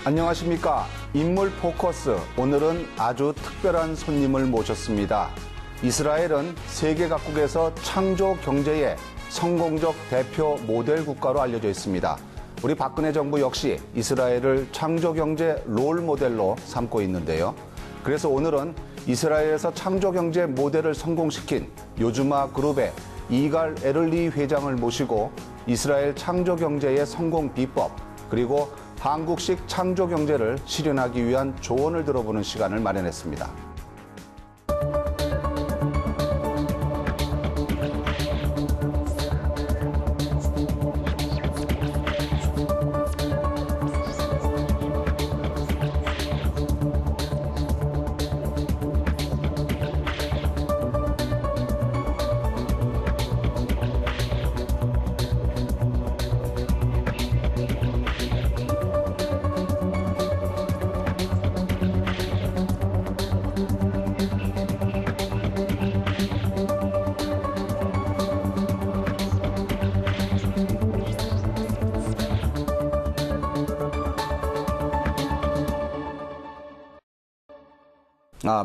안녕하십니까. 인물 포커스. 오늘은 아주 특별한 손님을 모셨습니다. 이스라엘은 세계 각국에서 창조 경제의 성공적 대표 모델 국가로 알려져 있습니다. 우리 박근혜 정부 역시 이스라엘을 창조 경제 롤모델로 삼고 있는데요. 그래서 오늘은 이스라엘에서 창조 경제 모델을 성공시킨 요즈마 그룹의 에를리히 회장을 모시고 이스라엘 창조 경제의 성공 비법, 그리고 한국식 창조 경제를 실현하기 위한 조언을 들어보는 시간을 마련했습니다.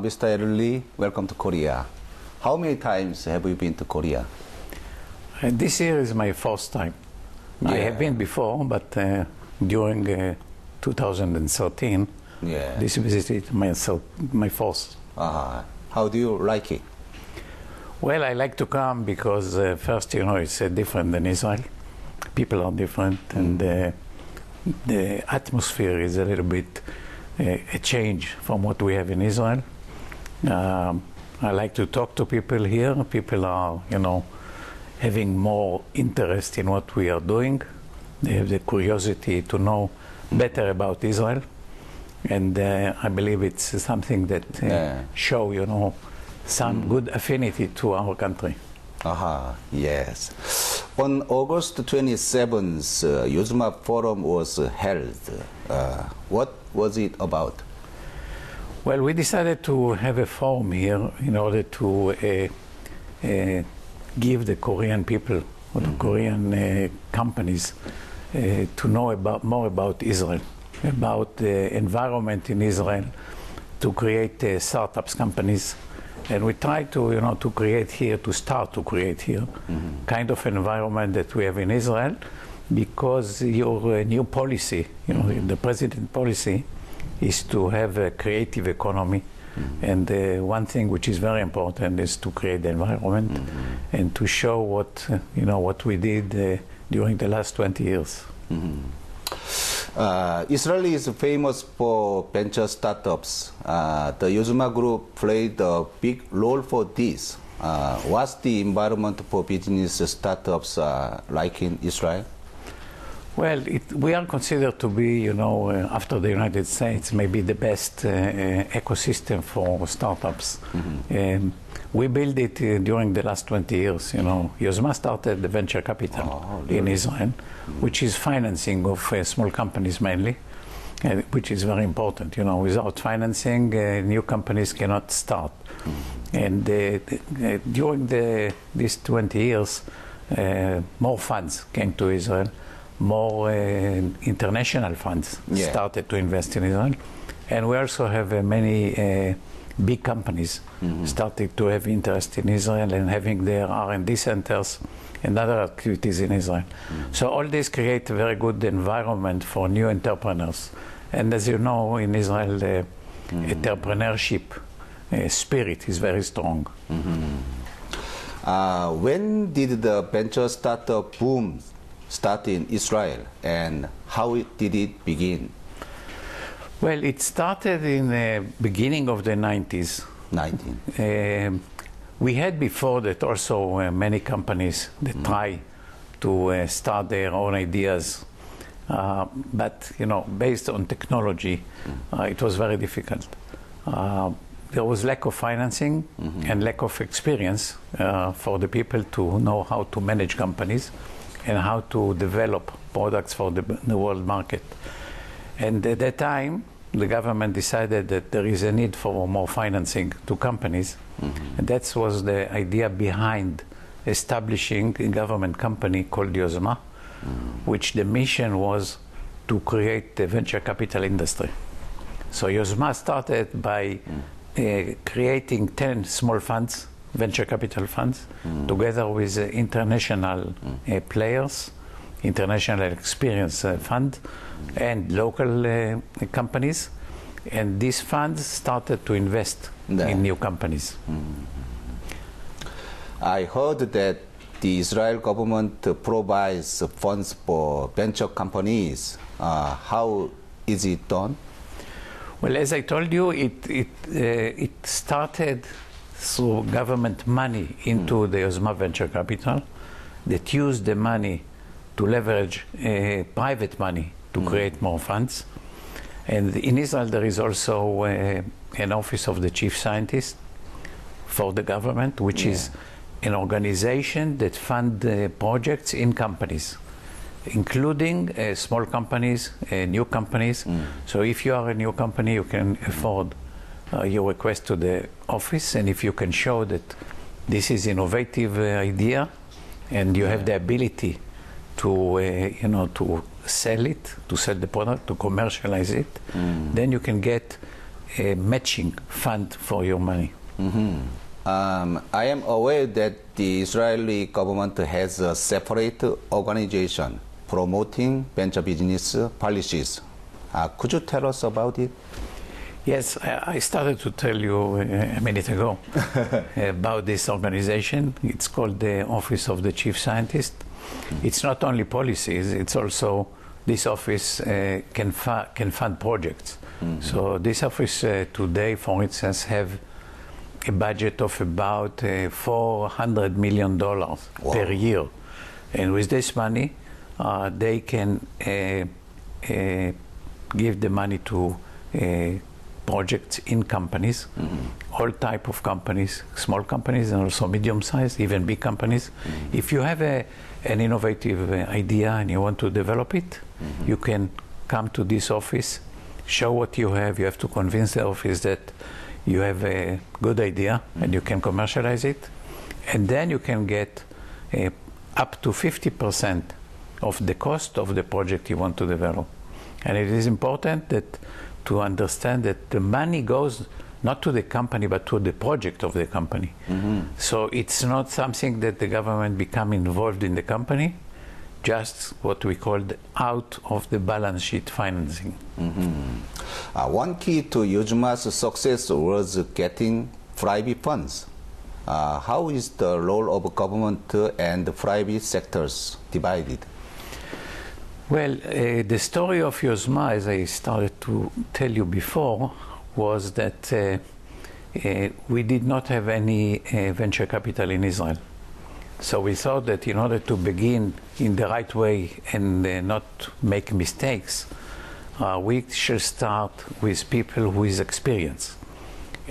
Mr. E를리히, welcome to Korea. How many times have you been to Korea? This year is my first time. I have been before, but during 2013, this visit is my first. How do you like it? Well, I like to come because first, it's different than Israel. People are different, and the atmosphere is a little bit a change from what we have in Israel. I like to talk to people here. People are, having more interest in what we are doing. They have the curiosity to know better about Israel. And I believe it's something that show, some good affinity to our country. Yes. On August 27th, Yozma Forum was held. What was it about? Well, we decided to have a forum here in order to give the Korean people or the Korean companies to know more about Israel, about the environment in Israel, to create startups companies. And we try to, to create here, kind of environment that we have in Israel, because your new policy, the president policy, is to have a creative economy. And one thing which is very important is to create the environment and to show what we did during the last 20 years. Israel is famous for venture startups. The Yozma Group played a big role for this. What's the environment for business startups like in Israel? Well, we are considered to be, after the United States, maybe the best ecosystem for startups. We built it during the last 20 years. Yozma started the venture capital in Israel, which is financing of small companies mainly, which is very important. Without financing, new companies cannot start. And during these 20 years, more funds came to Israel. More international funds started to invest in Israel. And we also have many big companies started to have interest in Israel and having their R&D centers and other activities in Israel. So all this creates a very good environment for new entrepreneurs. And as you know, in Israel, the entrepreneurship spirit is very strong. When did the venture startup boom start in Israel, and how did it begin? Well, it started in the beginning of the 90s. We had before that also many companies that try to start their own ideas, but based on technology, it was very difficult. There was lack of financing and lack of experience for the people to know how to manage companies and how to develop products for the world market. And at that time, the government decided that there is a need for more financing to companies. And that was the idea behind establishing a government company called Yozma, which the mission was to create the venture capital industry. So Yozma started by creating 10 small funds, venture capital funds, together with international players, international experience fund, and local companies. And these funds started to invest in new companies. I heard that the Israel government provides funds for venture companies. How is it done? Well, as I told you, it started through government money into the Yozma Venture Capital that used the money to leverage private money to create more funds. And in Israel, there is also an office of the chief scientist for the government, which is an organization that funds projects in companies, including small companies, new companies. So if you are a new company, you can afford your request to the office, and if you can show that this is innovative idea and you have the ability to to sell it, to sell the product, to commercialize it, then you can get a matching fund for your money. I am aware that the Israeli government has a separate organization promoting venture business policies. Could you tell us about it? Yes, I started to tell you a minute ago about this organization. It's called the Office of the Chief Scientist. It's not only policies, it's also this office can fund projects. So this office today, for instance, have a budget of about $400 million per year. And with this money, they can give the money to projects in companies, all type of companies, small companies and also medium-sized, even big companies. If you have an innovative idea and you want to develop it, you can come to this office, show what you have. You have to convince the office that you have a good idea and you can commercialize it. And then you can get up to 50% of the cost of the project you want to develop. And it is important that to understand that the money goes not to the company but to the project of the company. So it's not something that the government become involved in the company, just what we call the out of the balance sheet financing. One key to Yozma's success was getting private funds. How is the role of government and the private sectors divided? Well, the story of Yozma, as I started to tell you before, was that we did not have any venture capital in Israel. So we thought that in order to begin in the right way and not make mistakes, we should start with people who is experienced.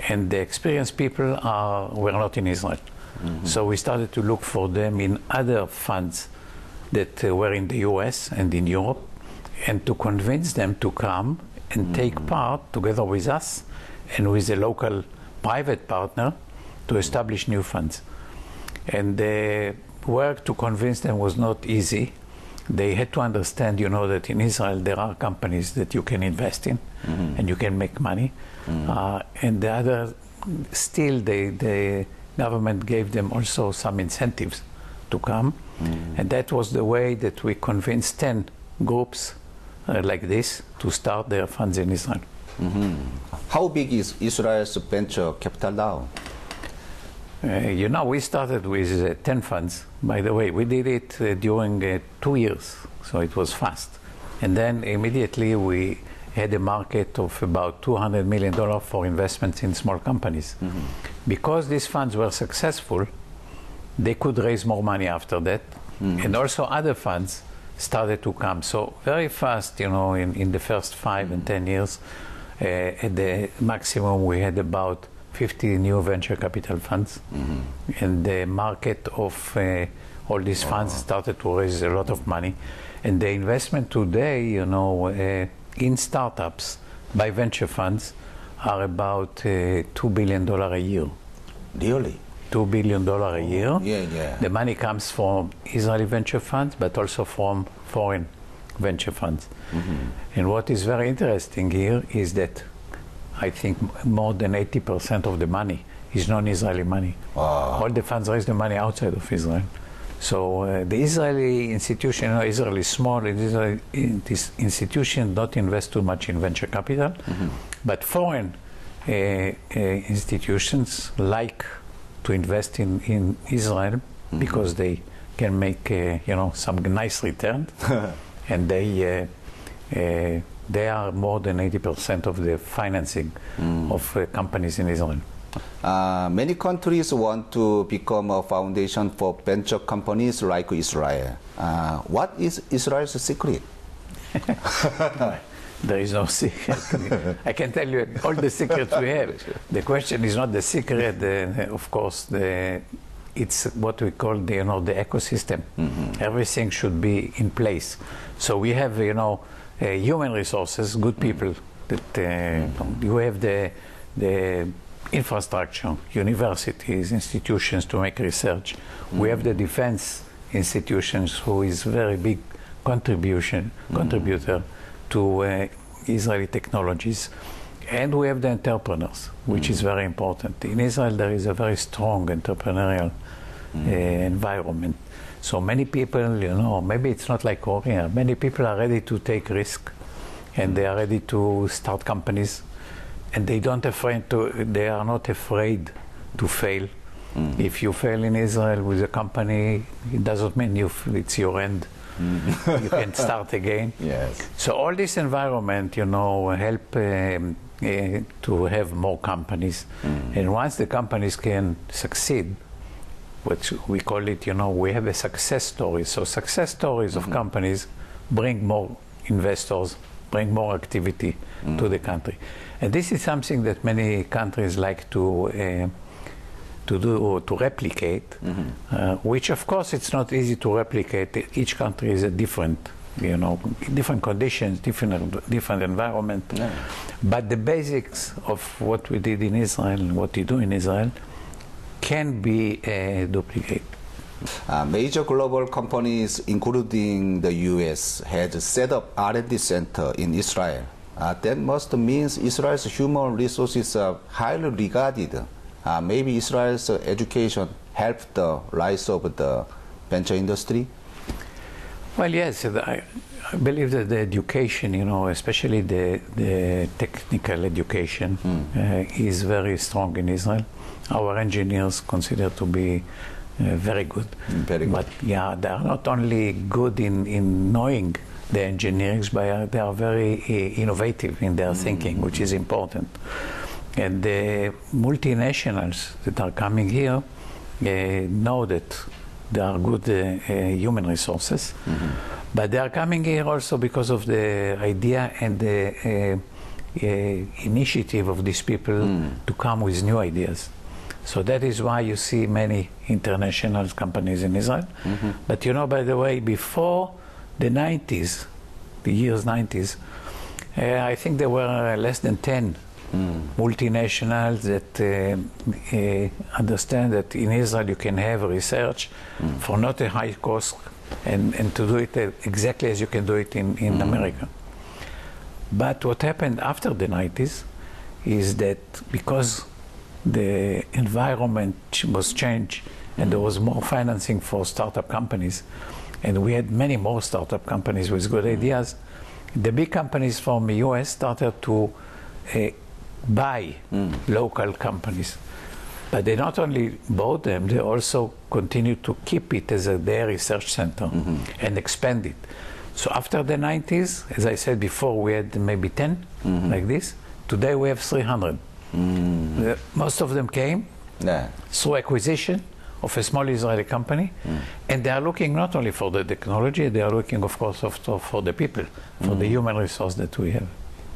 And the experienced people were not in Israel. So we started to look for them in other funds that were in the US and in Europe, and to convince them to come and take part together with us and with a local private partner to establish new funds. And the work to convince them was not easy. They had to understand, that in Israel there are companies that you can invest in and you can make money. And the other, still the government gave them also some incentives to come. And that was the way that we convinced 10 groups like this to start their funds in Israel. How big is Israel's venture capital now? We started with 10 funds. By the way, we did it during 2 years, so it was fast. And then immediately we had a market of about $200 million for investments in small companies. Because these funds were successful, they could raise more money after that. And also other funds started to come. So very fast, in the first 5 and 10 years, at the maximum we had about 50 new venture capital funds. And the market of all these funds started to raise a lot of money. And the investment today, in startups by venture funds are about $2 billion a year. Really? $2 billion a year. Yeah. The money comes from Israeli venture funds, but also from foreign venture funds. And what is very interesting here is that I think more than 80% of the money is non-Israeli money. Wow. All the funds raise the money outside of Israel. So the Israeli institution, Israel is small, this institution don't invest too much in venture capital, but foreign institutions like to invest in Israel because they can make some nice return, and they are more than 80% of the financing of companies in Israel. Many countries want to become a foundation for venture companies like Israel. What is Israel's secret? There is no secret. I can tell you all the secrets we have. The question is not the secret. Of course, it's what we call the ecosystem. Everything should be in place. So we have human resources, good people. That you have the infrastructure, universities, institutions to make research. We have the defense institutions, who is very big contributor to Israeli technologies. And we have the entrepreneurs, which is very important. In Israel, there is a very strong entrepreneurial environment. So many people, maybe it's not like Korea, many people are ready to take risk, and they are ready to start companies, and they are not afraid to fail. If you fail in Israel with a company, it doesn't mean it's your end. You can start again. Yes. So all this environment, help to have more companies. And once the companies can succeed, what we call it, we have a success story. So success stories of companies bring more investors, bring more activity to the country. And this is something that many countries like to do or to replicate, which of course it's not easy to replicate. Each country is a different, different conditions, different environment. Yeah. But the basics of what we did in Israel and what we do in Israel can be duplicated. Major global companies, including the U.S., had set up R&D center in Israel. That must mean Israel's human resources are highly regarded. Maybe Israel's education helped the rise of the venture industry? Well, yes, I believe that the education, especially the technical education, is very strong in Israel. Our engineers consider to be very good. Very good. But yeah, they are not only good in knowing the engineering, but they are very innovative in their thinking, which is important. And the multinationals that are coming here know that there are good human resources, but they are coming here also because of the idea and the initiative of these people to come with new ideas. So that is why you see many international companies in Israel. But by the way, before the 90s, the years 90s, I think there were less than 10 multinationals that understand that in Israel you can have research for not a high cost and to do it exactly as you can do it in America. But what happened after the 90s is that because the environment was changed and there was more financing for startup companies, and we had many more startup companies with good ideas, the big companies from the US started to buy local companies. But they not only bought them, they also continued to keep it as their research center and expand it. So after the 90s, as I said before, we had maybe 10 like this. Today we have 300. Most of them came through acquisition of a small Israeli company, and they are looking not only for the technology, they are looking, of course, for the people, for the human resource that we have.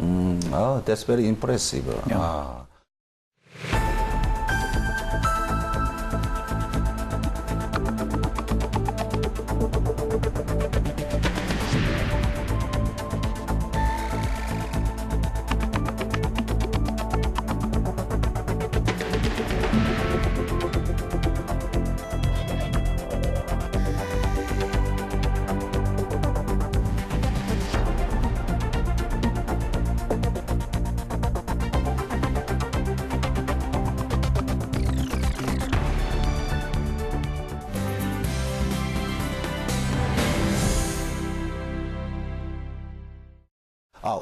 Oh, that's very impressive. Yeah.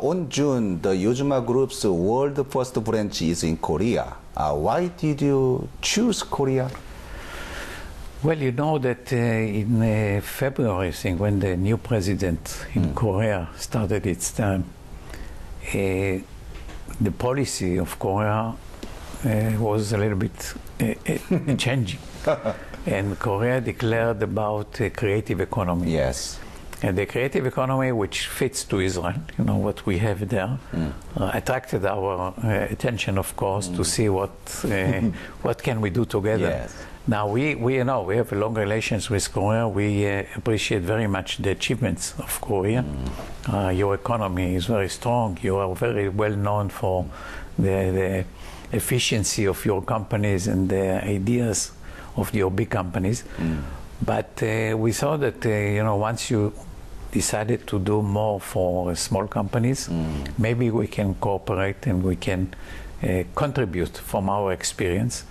On June, the Yozma Group's world first branch is in Korea. Why did you choose Korea? Well, you know that in February, I think, when the new president in Korea started its term, the policy of Korea was a little bit changing. And Korea declared about a creative economy. Yes. And the creative economy, which fits to Israel, you know, what we have there, attracted our attention, of course, to see what can we do together. Yes. Now, we know we have long relations with Korea. We appreciate very much the achievements of Korea. Your economy is very strong. You are very well known for the efficiency of your companies and the ideas of your big companies. But we saw that, you know, once you decided to do more for small companies, maybe we can cooperate and we can contribute from our experience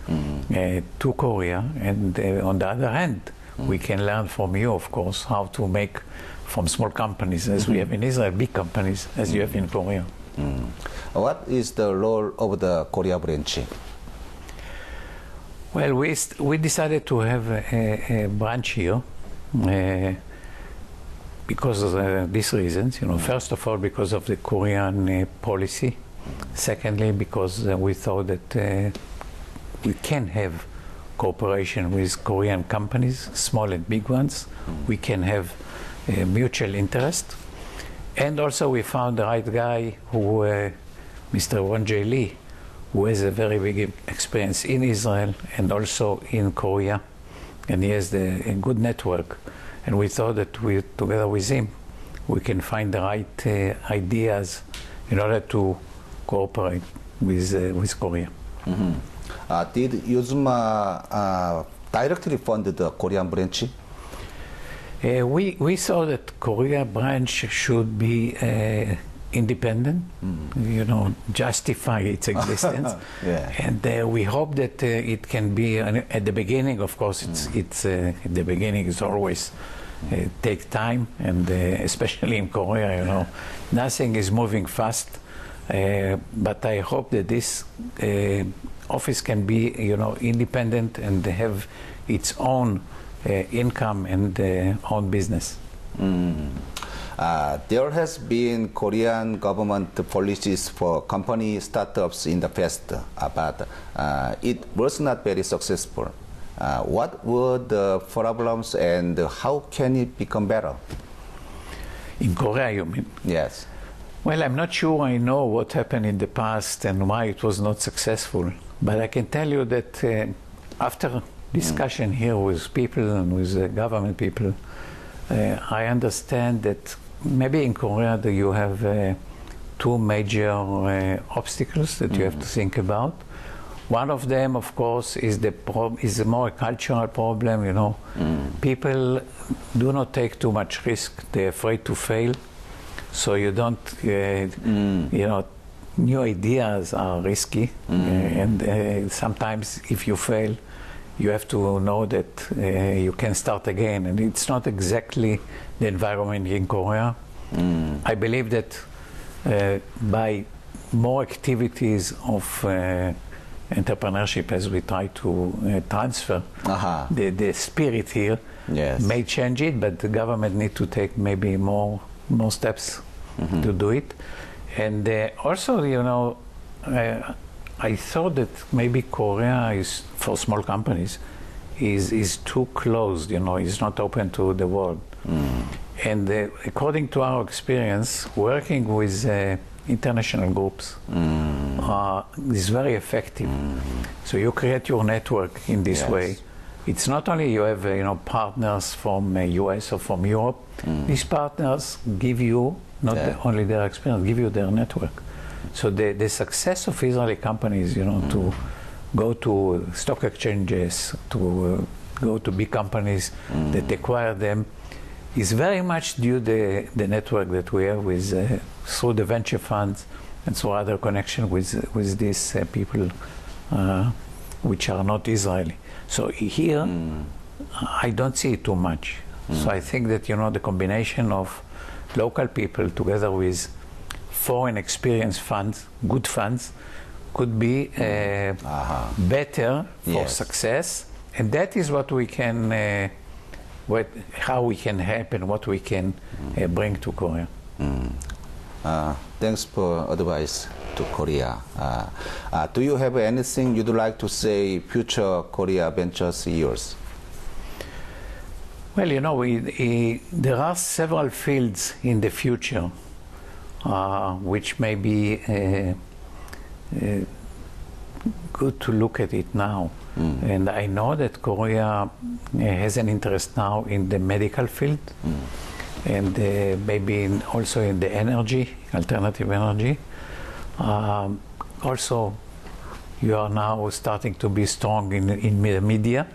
to Korea. And on the other hand, we can learn from you, of course, how to make from small companies, as we have in Israel, big companies, as you have in Korea. What is the role of the Korea branch? Well, we decided to have a branch here because of these reasons. You know, first of all, because of the Korean policy. Secondly, because we thought that we can have cooperation with Korean companies, small and big ones. We can have mutual interest. And also we found the right guy, who Mr. Won Jae-lee, who has a very big experience in Israel and also in Korea, and he has a good network. And we thought that together with him, we can find the right ideas in order to cooperate with Korea. Did Yozma directly fund the Korean branch? We saw that Korea branch should be independent, you know, justify its existence. Yeah. And we hope that it can be, at the beginning, of course, it's at the beginning is always take time, and especially in Korea, you know, nothing is moving fast. But I hope that this office can be, you know, independent and have its own income and own business. There has been Korean government policies for company startups in the past, but it was not very successful. What were the problems and how can it become better? In Korea, you mean? Yes. Well, I'm not sure I know what happened in the past and why it was not successful, but I can tell you that after discussion here with people and with government people, I understand that maybe in Korea that you have two major obstacles that you have to think about. One of them, of course, is a more cultural problem. You know, people do not take too much risk; they're afraid to fail. So you don't, you know, new ideas are risky, and sometimes if you fail, you have to know that you can start again, and it's not exactly the environment in Korea. I believe that by more activities of entrepreneurship, as we try to transfer the spirit here, may change it, but the government need to take maybe more steps to do it. And also, you know, I thought that maybe Korea is, for small companies, is too closed, you know, is not open to the world. And according to our experience, working with international groups is very effective. So you create your network in this way. It's not only you have, you know, partners from US or from Europe. These partners give you not only their experience, give you their network. So the success of Israeli companies, you know, to go to stock exchanges, to go to big companies that acquire them, is very much due to the network that we have with through the venture funds and through other connection with these people which are not Israeli. So here, I don't see it too much. So I think that, you know, the combination of local people together with foreign experience funds, good funds, could be better for success, and that is what we can, how we can help and what we can bring to Korea. Thanks for advice to Korea. Do you have anything you'd like to say future Korea ventures yours? Well, you know, there are several fields in the future which may be good to look at it now. And I know that Korea has an interest now in the medical field and maybe also in the energy, alternative energy. Also, you are now starting to be strong in the media.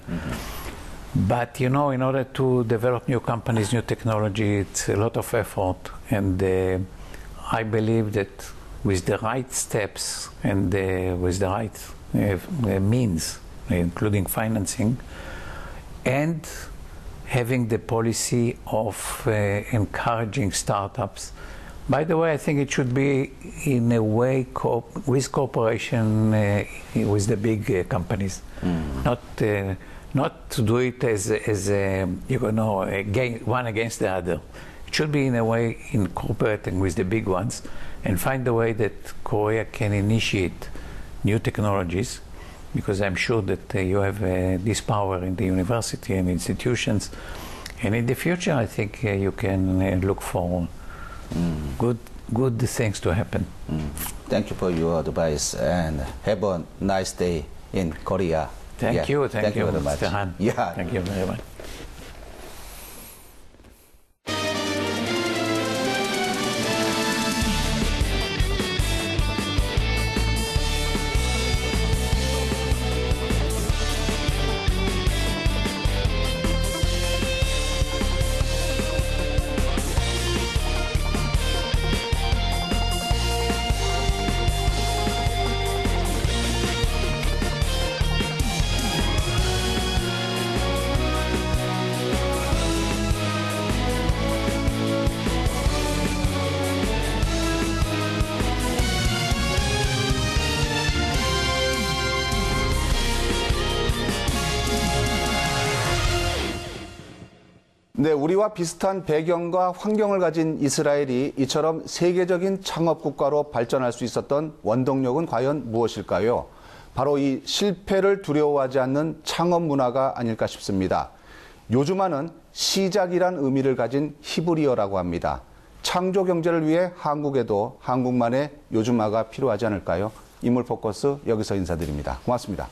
But you know, in order to develop new companies, new technology, it's a lot of effort. And I believe that with the right steps and with the right means, including financing, and having the policy of encouraging startups. By the way, I think it should be in a way with cooperation with the big companies, not to do it as you know, one against the other. It should be in a way in cooperating with the big ones and find a way that Korea can initiate new technologies, because I'm sure that you have this power in the university and institutions, and in the future I think you can look for good things to happen. Thank you for your advice and have a nice day in Korea. Thank you very much. Mr. Han. Yeah. Thank you very much. 네, 우리와 비슷한 배경과 환경을 가진 이스라엘이 이처럼 세계적인 창업 국가로 발전할 수 있었던 원동력은 과연 무엇일까요? 바로 이 실패를 두려워하지 않는 창업 문화가 아닐까 싶습니다. 요즘화는 시작이란 의미를 가진 히브리어라고 합니다. 창조 경제를 위해 한국에도 한국만의 요즘화가 필요하지 않을까요? 인물 포커스 여기서 인사드립니다. 고맙습니다.